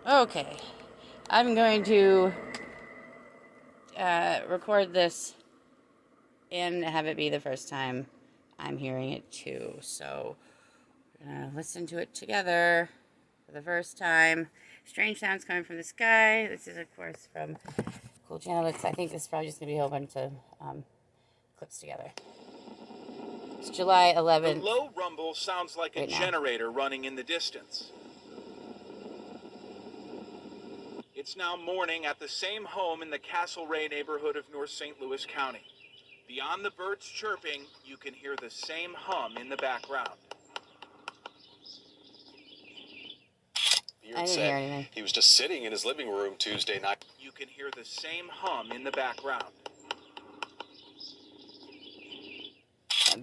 Okay, I'm going to record this and have it be the first time I'm hearing it too. So we're gonna listen to it together for the first time. Strange sounds coming from the sky. This is, of course, from Cool Channel. I think this is probably just gonna be a whole bunch of clips together. It's July 11th. The low rumble sounds like a generator running in the distance. It's now morning at the same home in the Castlereagh neighborhood of North St. Louis County. Beyond the birds chirping, you can hear the same hum in the background. I didn't hear anything. He was just sitting in his living room Tuesday night. You can hear the same hum in the background.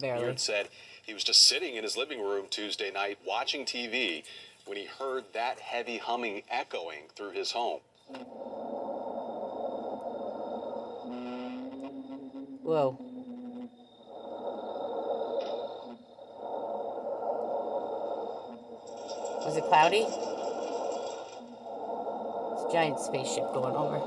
Barely. Beard said he was just sitting in his living room Tuesday night watching TV when he heard that heavy humming echoing through his home. Whoa. Was it cloudy? It's a giant spaceship going over.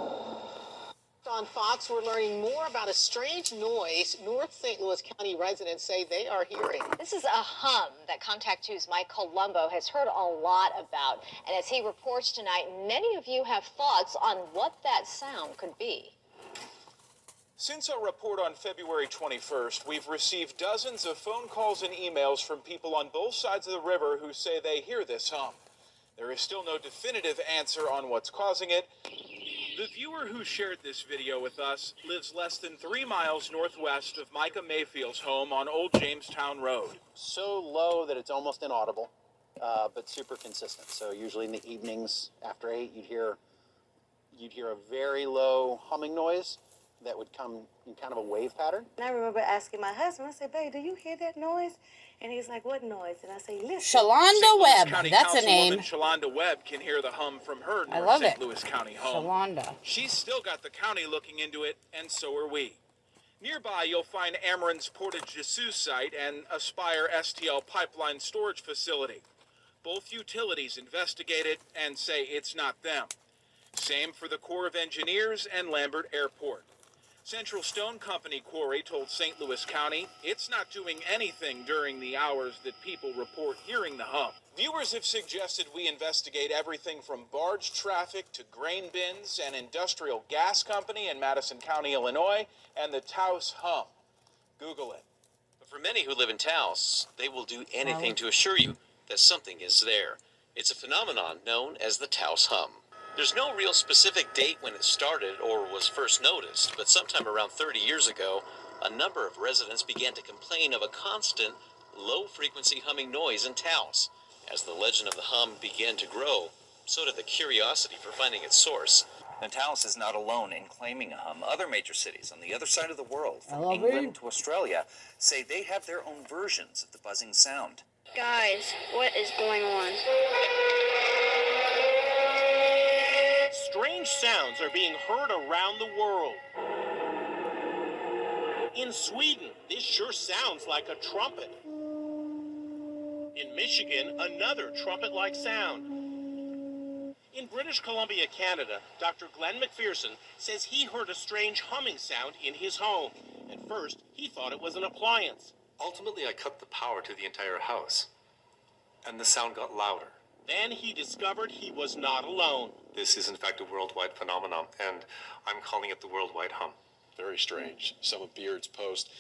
On Fox, we're learning more about a strange noise North St. Louis County residents say they are hearing. This is a hum that Contact 2's Mike Colombo has heard a lot about. And as he reports tonight, many of you have thoughts on what that sound could be. Since our report on February 21st, we've received dozens of phone calls and emails from people on both sides of the river who say they hear this hum. There is still no definitive answer on what's causing it. The viewer who shared this video with us lives less than 3 miles northwest of Micah Mayfield's home on Old Jamestown Road. So low that it's almost inaudible, but super consistent. So usually in the evenings after 8, you'd hear a very low humming noise that would come in kind of a wave pattern. And I remember asking my husband, I said, babe, do you hear that noise? And he's like, what noise? And I say, listen. Shalonda Webb. County That's a name. Shalonda Webb can hear the hum from her I North love St. it. Louis County home. Shalonda. She's still got the county looking into it, and so are we. Nearby, you'll find Ameren's Portage de Sus site and Aspire STL pipeline storage facility. Both utilities investigate it and say it's not them. Same for the Corps of Engineers and Lambert Airport. Central Stone Company Quarry told St. Louis County it's not doing anything during the hours that people report hearing the hum. Viewers have suggested we investigate everything from barge traffic to grain bins, an industrial gas company in Madison County, Illinois, and the Taos hum. Google it. But for many who live in Taos, they will do anything to assure you that something is there. It's a phenomenon known as the Taos hum. There's no real specific date when it started or was first noticed, but sometime around 30 years ago, a number of residents began to complain of a constant, low-frequency humming noise in Taos. As the legend of the hum began to grow, so did the curiosity for finding its source. And Taos is not alone in claiming a hum. Other major cities on the other side of the world, from LLV. England to Australia, say they have their own versions of the buzzing sound. Guys, what is going on? Strange sounds are being heard around the world. In Sweden, this sure sounds like a trumpet. In Michigan, another trumpet-like sound. In British Columbia, Canada, Dr. Glenn McPherson says he heard a strange humming sound in his home. At first, he thought it was an appliance. Ultimately, I cut the power to the entire house, and the sound got louder. Then he discovered he was not alone. This is, in fact, a worldwide phenomenon, and I'm calling it the worldwide hum. Very strange. Some of Beard's posts,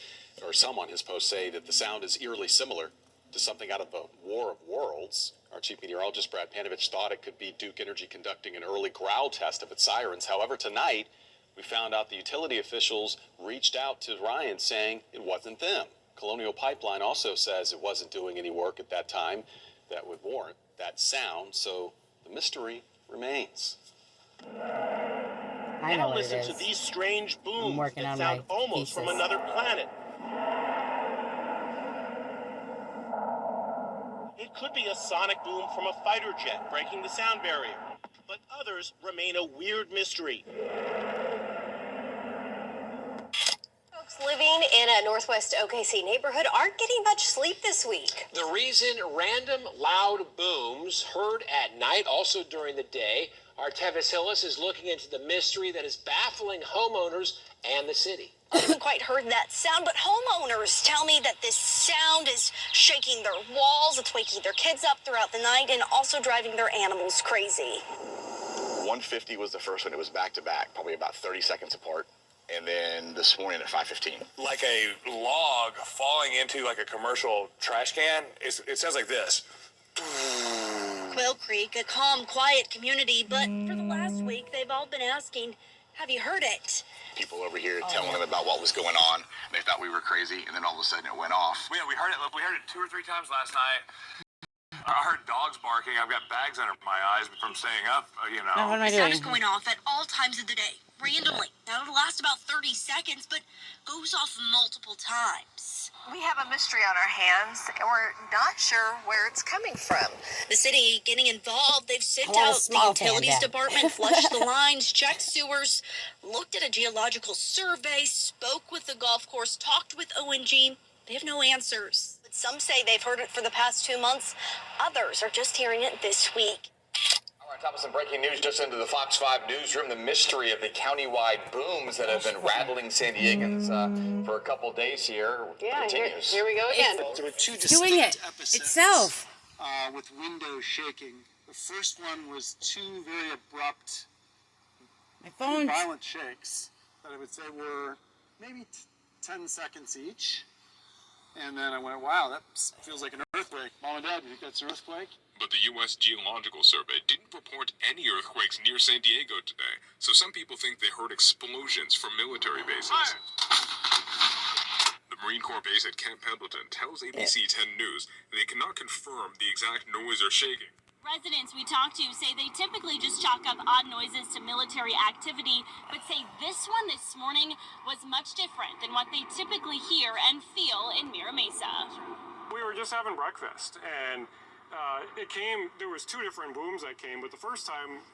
or some on his post, say that the sound is eerily similar to something out of the War of Worlds. Our chief meteorologist, Brad Panovich, thought it could be Duke Energy conducting an early growl test of its sirens. However, tonight, we found out the utility officials reached out to Ryan saying it wasn't them. Colonial Pipeline also says it wasn't doing any work at that time that would warrant that sound, so the mystery remains. I know now what listen it is. to these strange booms working that on sound my almost from thesis. another planet. It could be a sonic boom from a fighter jet breaking the sound barrier, but others remain a weird mystery. Living in a northwest OKC neighborhood aren't getting much sleep this week. The reason, random loud booms heard at night, also during the day. Our Tevis Hillis is looking into the mystery that is baffling homeowners and the city. I haven't quite heard that sound, but homeowners tell me that this sound is shaking their walls, it's waking their kids up throughout the night, and also driving their animals crazy. 150 was the first one. It was back to back, probably about 30 seconds apart. And then this morning at 5:15. Like a log falling into like a commercial trash can. It sounds like this. Quail Creek, a calm, quiet community, but for the last week, they've all been asking, have you heard it? People over here telling them about what was going on. They thought we were crazy, and then all of a sudden it went off. Yeah, we heard it. We heard it 2 or 3 times last night. I heard dogs barking. I've got bags under my eyes from staying up, you know. Now, what am I The sound doing? is going off at all times of the day, randomly. Now, it'll last about 30 seconds, but goes off multiple times. We have a mystery on our hands, and we're not sure where it's coming from. The city getting involved. They've sent want a out the small utilities panda. department, flushed the lines, checked sewers, looked at a geological survey, spoke with the golf course, talked with ONG. They have no answers. But some say they've heard it for the past 2 months. Others are just hearing it this week. All right, top of some breaking news just into the Fox 5 newsroom. The mystery of the countywide booms that have been rattling San Diegans for a couple days here continues. Here we go again. There were 2 Doing it distinct episodes itself. with windows shaking. The first one was 2 very abrupt, My phone's violent shakes that I would say were maybe 10 seconds each. And then I went, wow, that feels like an earthquake. Mom and Dad, do you think that's an earthquake? But the U.S. Geological Survey didn't report any earthquakes near San Diego today, so some people think they heard explosions from military bases. The Marine Corps base at Camp Pendleton tells ABC 10 News they cannot confirm the exact noise or shaking. Residents we talked to say they typically just chalk up odd noises to military activity, but say this one this morning was much different than what they typically hear and feel in Mira Mesa. We were just having breakfast, and there was 2 different booms that came, but the first time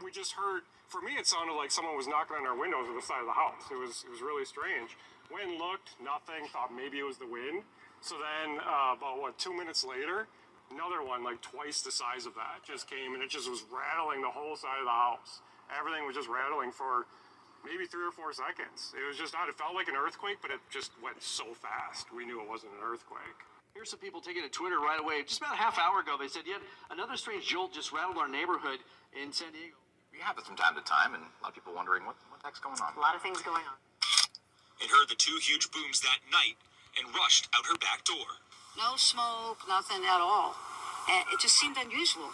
we just heard, for me it sounded like someone was knocking on our windows on the side of the house. It was really strange. Went and looked, nothing, thought maybe it was the wind. So then about 2 minutes later, another one like twice the size of that just came, and it just was rattling the whole side of the house. Everything was just rattling for maybe 3 or 4 seconds. It was just not, it felt like an earthquake, but it just went so fast. We knew it wasn't an earthquake. Here's some people taking to Twitter right away. Just about a half hour ago, they said, yet another strange jolt just rattled our neighborhood in San Diego. We have it from time to time, and a lot of people wondering what the heck's going on. A lot of things going on. It heard the 2 huge booms that night and rushed out her back door. No smoke, nothing at all. It just seemed unusual.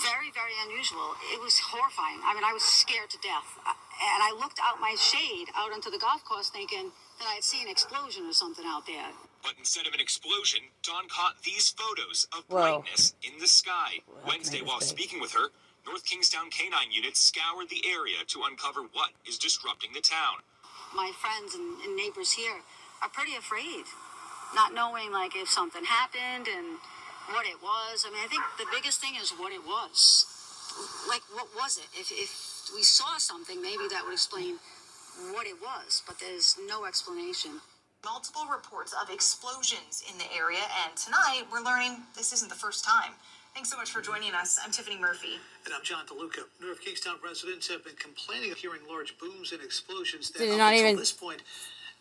Very, very unusual. It was horrifying. I mean, I was scared to death. And I looked out my shade out onto the golf course thinking that I'd see an explosion or something out there. But instead of an explosion, Dawn caught these photos of Whoa. brightness in the sky. Wednesday, while speaking with her, North Kingstown Canine units scoured the area to uncover what is disrupting the town. My friends and neighbors here are pretty afraid, not knowing like if something happened and what it was. I mean, I think the biggest thing is what it was. Like, what was it? If we saw something, maybe that would explain what it was, but there's no explanation. Multiple reports of explosions in the area, and tonight we're learning this isn't the first time. Thanks so much for joining us. I'm Tiffany Murphy. And I'm John DeLuca. North Kingstown residents have been complaining of hearing large booms and explosions that Did it up not until even- this point,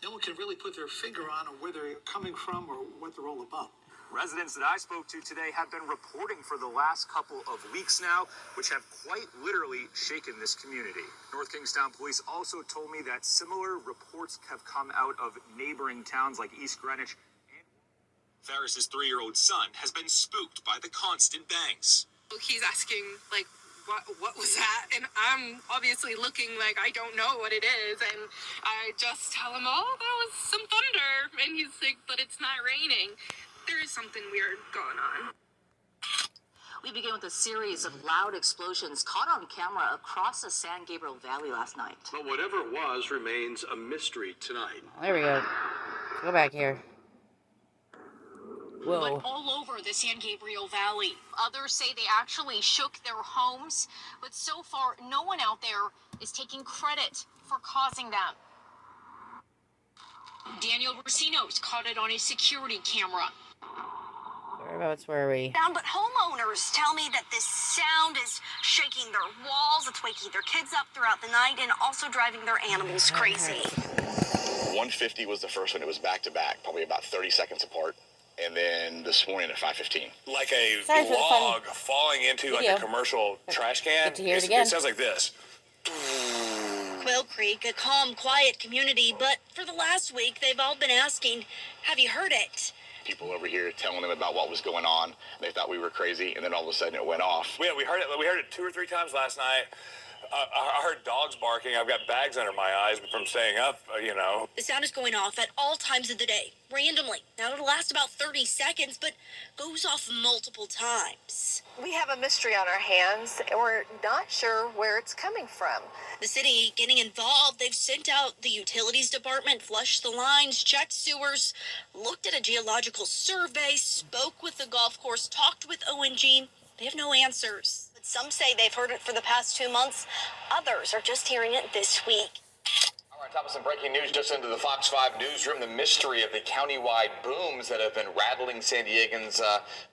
no one can really put their finger on where they're coming from or what they're all about. Residents that I spoke to today have been reporting for the last couple of weeks now, which have quite literally shaken this community. North Kingstown police also told me that similar reports have come out of neighboring towns like East Greenwich. Ferris's 3-year-old son has been spooked by the constant bangs. He's asking, like, what was that? And I'm obviously looking like I don't know what it is. And I just tell him, oh, that was some thunder. And he's like, but it's not raining. There is something weird going on. We began with a series of loud explosions caught on camera across the San Gabriel Valley last night. But whatever it was remains a mystery tonight. There we go. Go back here. Whoa. But all over the San Gabriel Valley. Others say they actually shook their homes, but so far, no one out there is taking credit for causing them. Daniel Racino's caught it on his security camera. Whereabouts were we? But homeowners tell me that this sound is shaking their walls, it's waking their kids up throughout the night, and also driving their animals crazy. 150 was the first one. It was back to back, probably about 30 seconds apart. And then this morning at 5:15. Like a Sorry for the fun log falling into like video. a commercial trash can. Get to hear it again. It sounds like this. Quail Creek, a calm, quiet community, but for the last week, they've all been asking, have you heard it? People over here telling them about what was going on. They thought we were crazy, and then all of a sudden it went off. Yeah, we heard it. We heard it 2 or 3 times last night. I heard dogs barking. I've got bags under my eyes from staying up, The sound is going off at all times of the day, randomly. Now, it'll last about 30 seconds, but goes off multiple times. We have a mystery on our hands, and we're not sure where it's coming from. The city getting involved. They've sent out the utilities department, flushed the lines, checked sewers, looked at a geological survey, spoke with the golf course, talked with ONG. They have no answers. But some say they've heard it for the past 2 months. Others are just hearing it this week. All right, top of some breaking news just into the Fox 5 newsroom. The mystery of the countywide booms that have been rattling San Diegans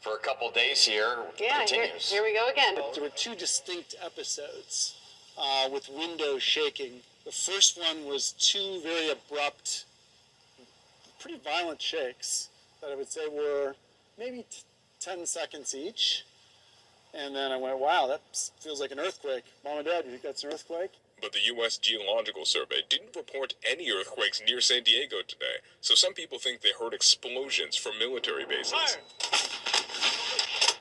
for a couple days here continues. Here we go again. There were 2 distinct episodes with windows shaking. The first one was 2 very abrupt, pretty violent shakes that I would say were maybe 10 seconds each. And then I went, wow, that feels like an earthquake. Mom and Dad, you think that's an earthquake? But the U.S. Geological Survey didn't report any earthquakes near San Diego today, so some people think they heard explosions from military bases.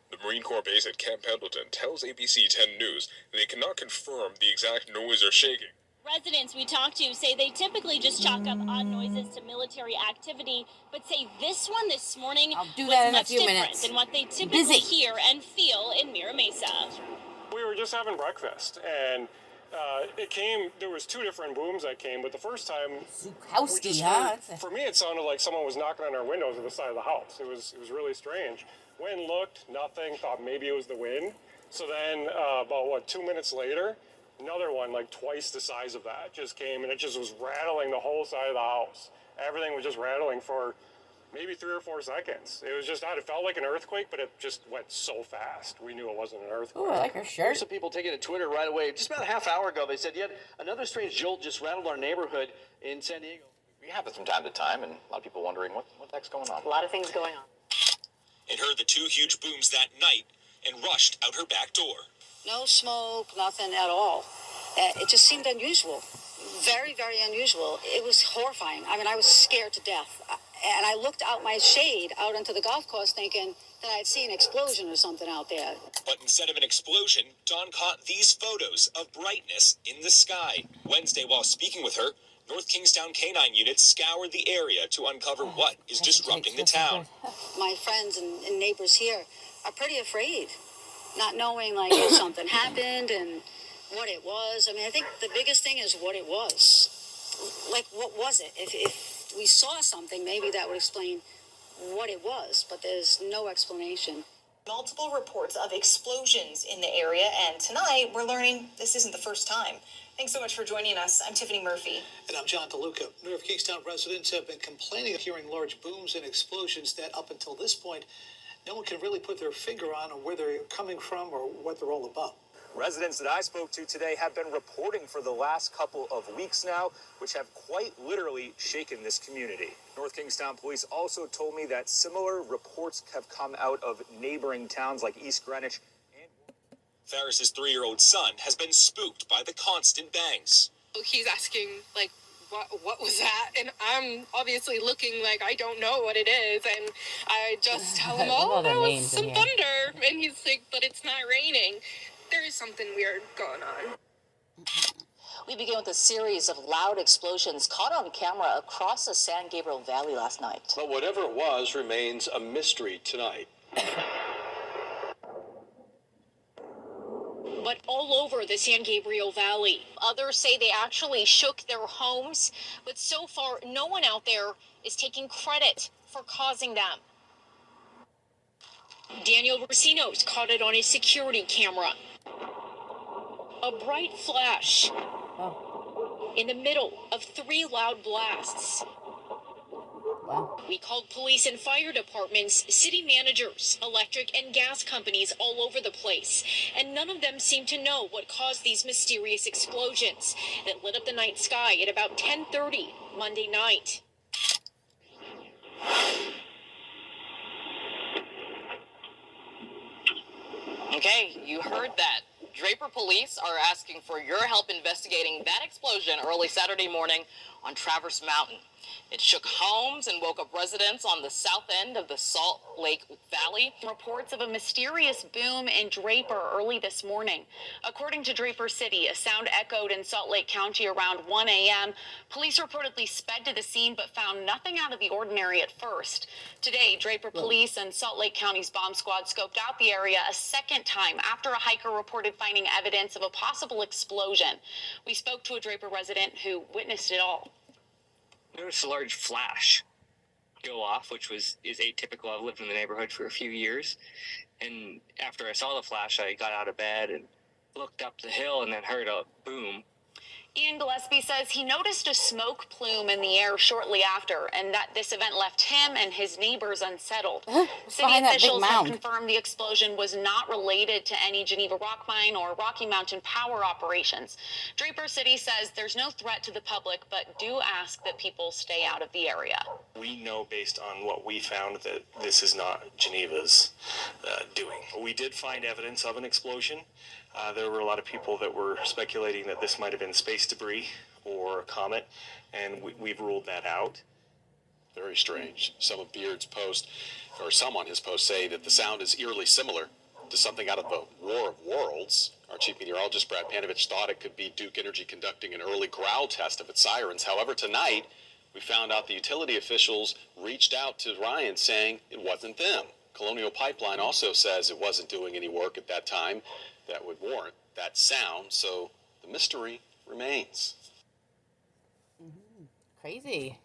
The Marine Corps base at Camp Pendleton tells ABC 10 News they cannot confirm the exact noise or shaking. Residents we talked to say they typically just chalk up odd noises to military activity, but say this one this morning do was that in a much few different minutes. than what they typically hear and feel in Mira Mesa. We were just having breakfast, and there was 2 different booms that came, but the first time, Zukowski, huh? for me, it sounded like someone was knocking on our windows at the side of the house. It was really strange. Went and looked, nothing, thought maybe it was the wind. So then, about 2 minutes later, another one, like twice the size of that, just came, and it just was rattling the whole side of the house. Everything was just rattling for maybe 3 or 4 seconds. It was just not, it felt like an earthquake, but it just went so fast. We knew it wasn't an earthquake. Ooh, I like her shirt. Some people taking to Twitter right away. Just about a half hour ago, they said yet another strange jolt just rattled our neighborhood in San Diego. We have it from time to time, and a lot of people wondering what the heck's going on. A lot of things going on. And heard the 2 huge booms that night and rushed out her back door. No smoke, nothing at all. It just seemed unusual. Very, very unusual. It was horrifying. I mean, I was scared to death. And I looked out my shade out onto the golf course thinking that I'd see an explosion or something out there. But instead of an explosion, Dawn caught these photos of brightness in the sky. Wednesday, while speaking with her, North Kingstown Canine units scoured the area to uncover what is disrupting the town. My friends and neighbors here are pretty afraid, not knowing like if something happened and what it was. I mean, I think the biggest thing is what it was. Like, what was it? If we saw something, maybe that would explain what it was, but there's no explanation. Multiple reports of explosions in the area, and tonight we're learning this isn't the first time. Thanks so much for joining us. I'm Tiffany Murphy. And I'm John DeLuca. North Kingstown residents have been complaining of hearing large booms and explosions that up until this point, no one can really put their finger on where they're coming from or what they're all about. Residents that I spoke to today have been reporting for the last couple of weeks now, which have quite literally shaken this community. North Kingstown police also told me that similar reports have come out of neighboring towns like East Greenwich. Ferris's 3-year-old son has been spooked by the constant bangs. He's asking, like, what was that? And I'm obviously looking like I don't know what it is. And I just tell him, oh, there was some thunder. And he's like, but it's not raining. There is something weird going on. We began with a series of loud explosions caught on camera across the San Gabriel Valley last night. But whatever it was remains a mystery tonight. But all over the San Gabriel Valley. Others say they actually shook their homes, but so far no one out there is taking credit for causing them. Daniel Racino's caught it on his security camera. A bright flash in the middle of 3 loud blasts. We called police and fire departments, city managers, electric and gas companies all over the place, and none of them seemed to know what caused these mysterious explosions that lit up the night sky at about 10:30 Monday night. Okay, you heard that. Draper police are asking for your help investigating that explosion early Saturday morning on Traverse Mountain. It shook homes and woke up residents on the south end of the Salt Lake Valley. Reports of a mysterious boom in Draper early this morning. According to Draper City, a sound echoed in Salt Lake County around 1 a.m. Police reportedly sped to the scene but found nothing out of the ordinary at first. Today, Draper Police and Salt Lake County's bomb squad scoped out the area a second time after a hiker reported finding evidence of a possible explosion. We spoke to a Draper resident who witnessed it all. Noticed a large flash go off, which is atypical. I've lived in the neighborhood for a few years, and after I saw the flash, I got out of bed and looked up the hill and then heard a boom. Ian Gillespie says he noticed a smoke plume in the air shortly after, and that this event left him and his neighbors unsettled. City officials have confirmed the explosion was not related to any Geneva rock mine or Rocky Mountain power operations. Draper City says there's no threat to the public, but do ask that people stay out of the area. We know based on what we found that this is not Geneva's doing. We did find evidence of an explosion. There were a lot of people that were speculating that this might have been space debris or a comet, and we've ruled that out. Very strange. Some of Beard's posts, or some on his post, say that the sound is eerily similar to something out of the War of Worlds. Our chief meteorologist, Brad Panovich, thought it could be Duke Energy conducting an early growl test of its sirens. However, tonight, we found out the utility officials reached out to Ryan saying it wasn't them. Colonial Pipeline also says it wasn't doing any work at that time that would warrant that sound, so the mystery remains. Crazy.